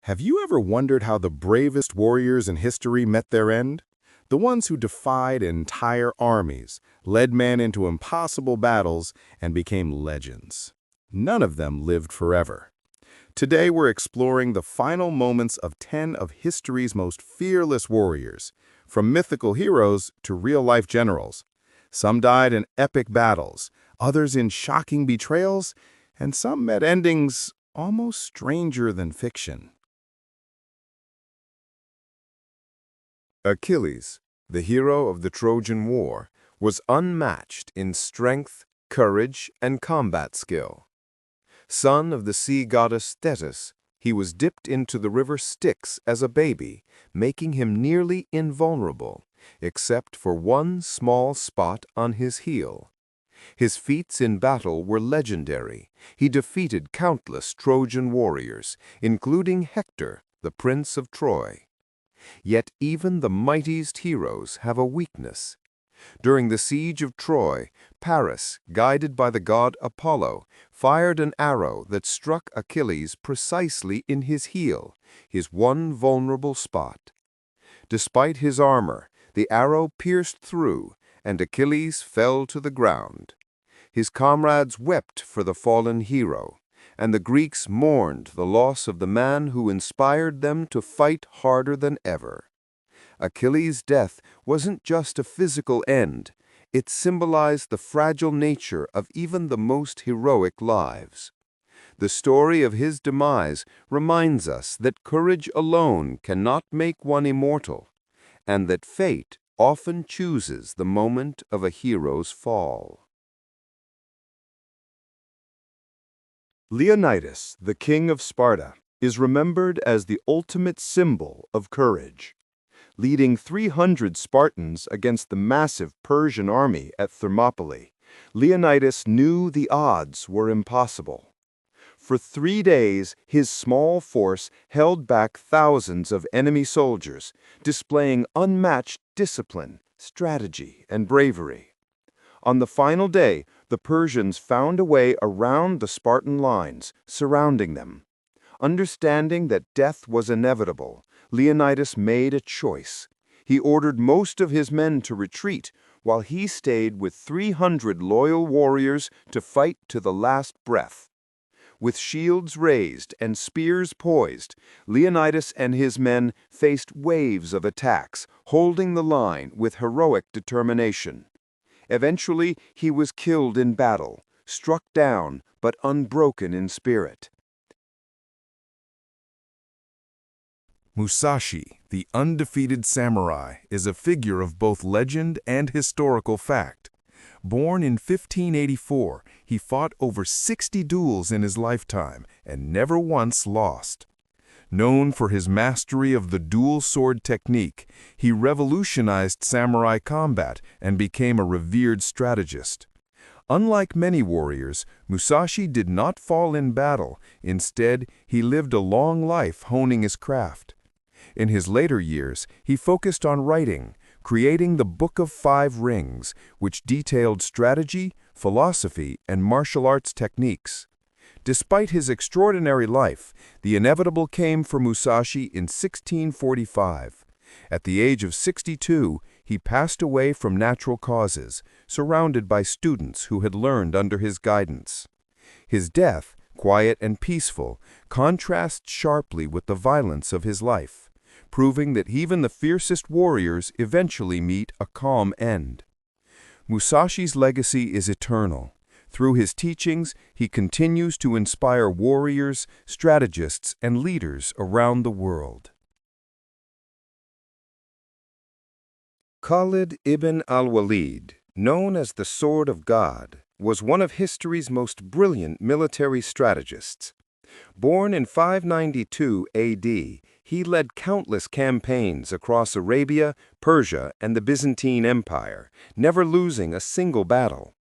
Have you ever wondered how the bravest warriors in history met their end? The ones who defied entire armies, led men into impossible battles, and became legends. None of them lived forever. Today we're exploring the final moments of 10 of history's most fearless warriors, from mythical heroes to real-life generals. Some died in epic battles, others in shocking betrayals, and some met endings almost stranger than fiction. Achilles, the hero of the Trojan War, was unmatched in strength, courage, and combat skill. Son of the sea goddess Thetis, he was dipped into the river Styx as a baby, making him nearly invulnerable, except for one small spot on his heel. His feats in battle were legendary. He defeated countless Trojan warriors, including Hector, the Prince of Troy. Yet even the mightiest heroes have a weakness. During the siege of Troy, Paris, guided by the god Apollo, fired an arrow that struck Achilles precisely in his heel, his one vulnerable spot. Despite his armor, the arrow pierced through, and Achilles fell to the ground. His comrades wept for the fallen hero, and the Greeks mourned the loss of the man who inspired them to fight harder than ever. Achilles' death wasn't just a physical end, it symbolized the fragile nature of even the most heroic lives. The story of his demise reminds us that courage alone cannot make one immortal, and that fate often chooses the moment of a hero's fall. Leonidas, the king of Sparta, is remembered as the ultimate symbol of courage. Leading 300 Spartans against the massive Persian army at Thermopylae, Leonidas knew the odds were impossible. For 3 days, his small force held back thousands of enemy soldiers, displaying unmatched discipline, strategy, and bravery. On the final day, the Persians found a way around the Spartan lines, surrounding them. Understanding that death was inevitable, Leonidas made a choice. He ordered most of his men to retreat, while he stayed with 300 loyal warriors to fight to the last breath. With shields raised and spears poised, Leonidas and his men faced waves of attacks, holding the line with heroic determination. Eventually, he was killed in battle, struck down but unbroken in spirit. Musashi, the undefeated samurai, is a figure of both legend and historical fact. Born in 1584, he fought over 60 duels in his lifetime and never once lost. Known for his mastery of the dual sword technique, he revolutionized samurai combat and became a revered strategist. Unlike many warriors, Musashi did not fall in battle. Instead, he lived a long life honing his craft. In his later years, he focused on writing, creating the Book of Five Rings, which detailed strategy, philosophy, and martial arts techniques. Despite his extraordinary life, the inevitable came for Musashi in 1645. At the age of 62, he passed away from natural causes, surrounded by students who had learned under his guidance. His death, quiet and peaceful, contrasts sharply with the violence of his life, proving that even the fiercest warriors eventually meet a calm end. Musashi's legacy is eternal. Through his teachings, he continues to inspire warriors, strategists, and leaders around the world. Khalid ibn al-Walid, known as the Sword of God, was one of history's most brilliant military strategists. Born in 592 A.D., he led countless campaigns across Arabia, Persia, and the Byzantine Empire, never losing a single battle.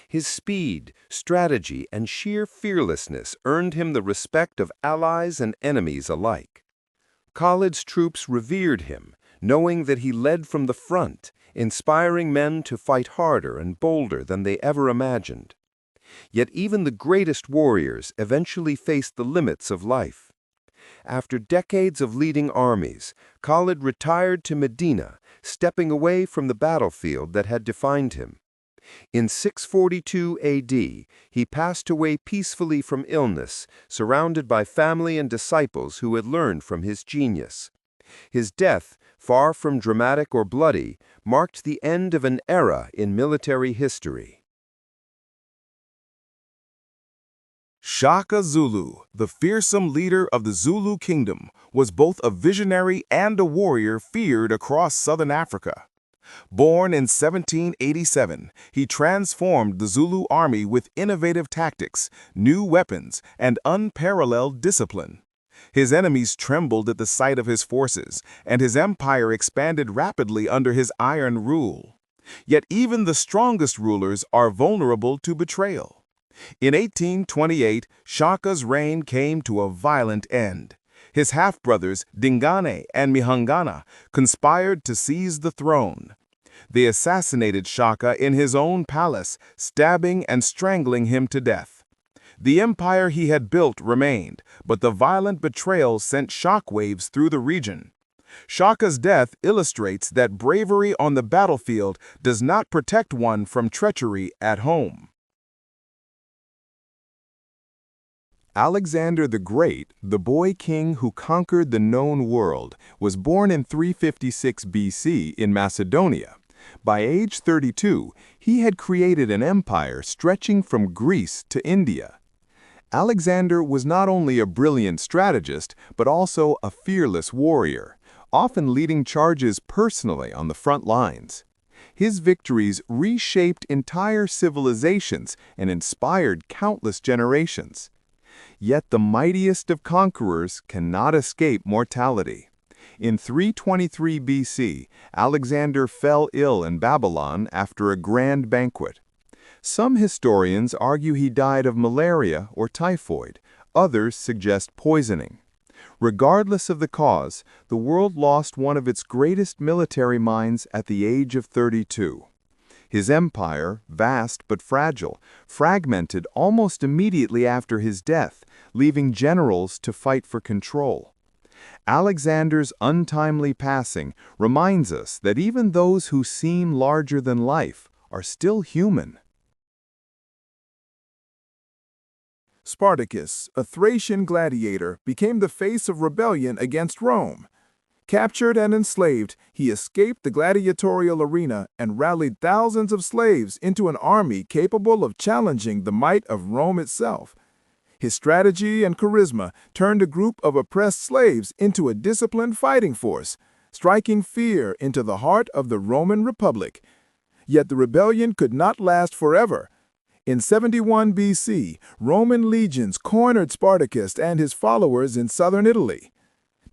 His speed, strategy, and sheer fearlessness earned him the respect of allies and enemies alike. Khalid's troops revered him, knowing that he led from the front, inspiring men to fight harder and bolder than they ever imagined. Yet even the greatest warriors eventually faced the limits of life. After decades of leading armies, Khalid retired to Medina, stepping away from the battlefield that had defined him. In 642 AD, he passed away peacefully from illness, surrounded by family and disciples who had learned from his genius. His death, far from dramatic or bloody, marked the end of an era in military history. Shaka Zulu, the fearsome leader of the Zulu kingdom, was both a visionary and a warrior feared across southern Africa. Born in 1787, he transformed the Zulu army with innovative tactics, new weapons, and unparalleled discipline. His enemies trembled at the sight of his forces, and his empire expanded rapidly under his iron rule. Yet even the strongest rulers are vulnerable to betrayal. In 1828, Shaka's reign came to a violent end. His half-brothers, Dingane and Mihangana, conspired to seize the throne. They assassinated Shaka in his own palace, stabbing and strangling him to death. The empire he had built remained, but the violent betrayal sent shockwaves through the region. Shaka's death illustrates that bravery on the battlefield does not protect one from treachery at home. Alexander the Great, the boy king who conquered the known world, was born in 356 BC in Macedonia. By age 32, he had created an empire stretching from Greece to India. Alexander was not only a brilliant strategist, but also a fearless warrior, often leading charges personally on the front lines. His victories reshaped entire civilizations and inspired countless generations. Yet the mightiest of conquerors cannot escape mortality. In 323 BC, Alexander fell ill in Babylon after a grand banquet. Some historians argue he died of malaria or typhoid. Others suggest poisoning. Regardless of the cause, the world lost one of its greatest military minds at the age of 32. His empire, vast but fragile, fragmented almost immediately after his death, leaving generals to fight for control. Alexander's untimely passing reminds us that even those who seem larger than life are still human. Spartacus, a Thracian gladiator, became the face of rebellion against Rome. Captured and enslaved, he escaped the gladiatorial arena and rallied thousands of slaves into an army capable of challenging the might of Rome itself. His strategy and charisma turned a group of oppressed slaves into a disciplined fighting force, striking fear into the heart of the Roman Republic. Yet the rebellion could not last forever. In 71 BC, Roman legions cornered Spartacus and his followers in southern Italy.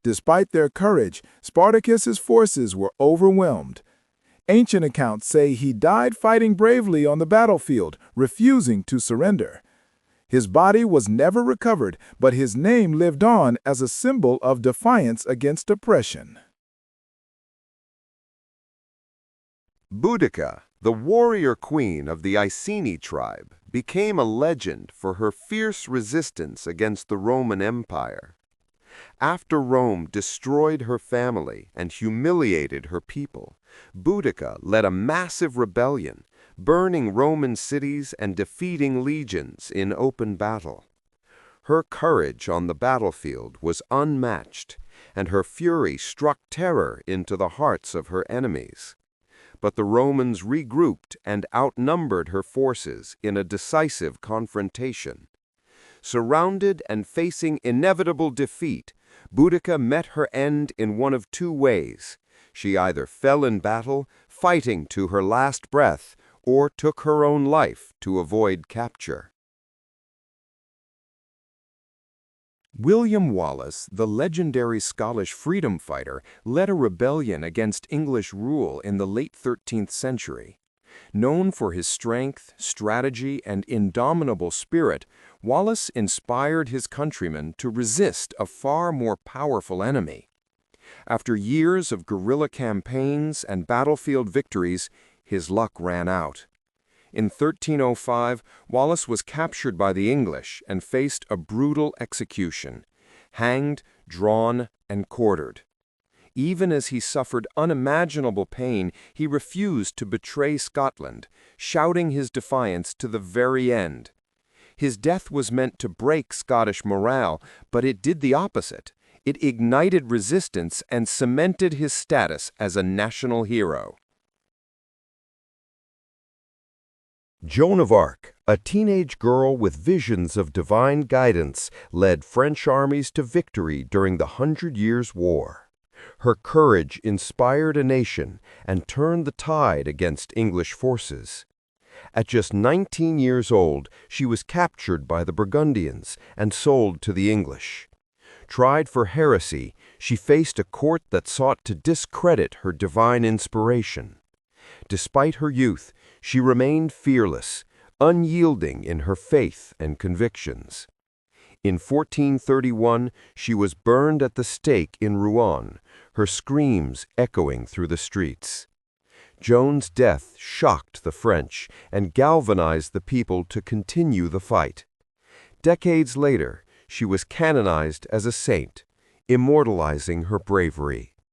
Despite their courage, Spartacus's forces were overwhelmed. Ancient accounts say he died fighting bravely on the battlefield, refusing to surrender. His body was never recovered, but his name lived on as a symbol of defiance against oppression. Boudica, the warrior queen of the Iceni tribe, became a legend for her fierce resistance against the Roman Empire. After Rome destroyed her family and humiliated her people, Boudica led a massive rebellion, burning Roman cities and defeating legions in open battle. Her courage on the battlefield was unmatched, and her fury struck terror into the hearts of her enemies. But the Romans regrouped and outnumbered her forces in a decisive confrontation. Surrounded and facing inevitable defeat, Boudica met her end in one of two ways. She either fell in battle, fighting to her last breath, or took her own life to avoid capture. William Wallace, the legendary Scottish freedom fighter, led a rebellion against English rule in the late 13th century. Known for his strength, strategy, and indomitable spirit, Wallace inspired his countrymen to resist a far more powerful enemy. After years of guerrilla campaigns and battlefield victories, his luck ran out. In 1305, Wallace was captured by the English and faced a brutal execution. Hanged, drawn and quartered. Even as he suffered unimaginable pain, he refused to betray Scotland, shouting his defiance to the very end. His death was meant to break Scottish morale, but it did the opposite. It ignited resistance and cemented his status as a national hero. Joan of Arc, a teenage girl with visions of divine guidance, led French armies to victory during the 100 Years' War. Her courage inspired a nation and turned the tide against English forces. At just 19 years old, she was captured by the Burgundians and sold to the English. Tried for heresy, she faced a court that sought to discredit her divine inspiration. Despite her youth, she remained fearless, unyielding in her faith and convictions. In 1431, she was burned at the stake in Rouen, her screams echoing through the streets. Joan's death shocked the French and galvanized the people to continue the fight. Decades later, she was canonized as a saint, immortalizing her bravery.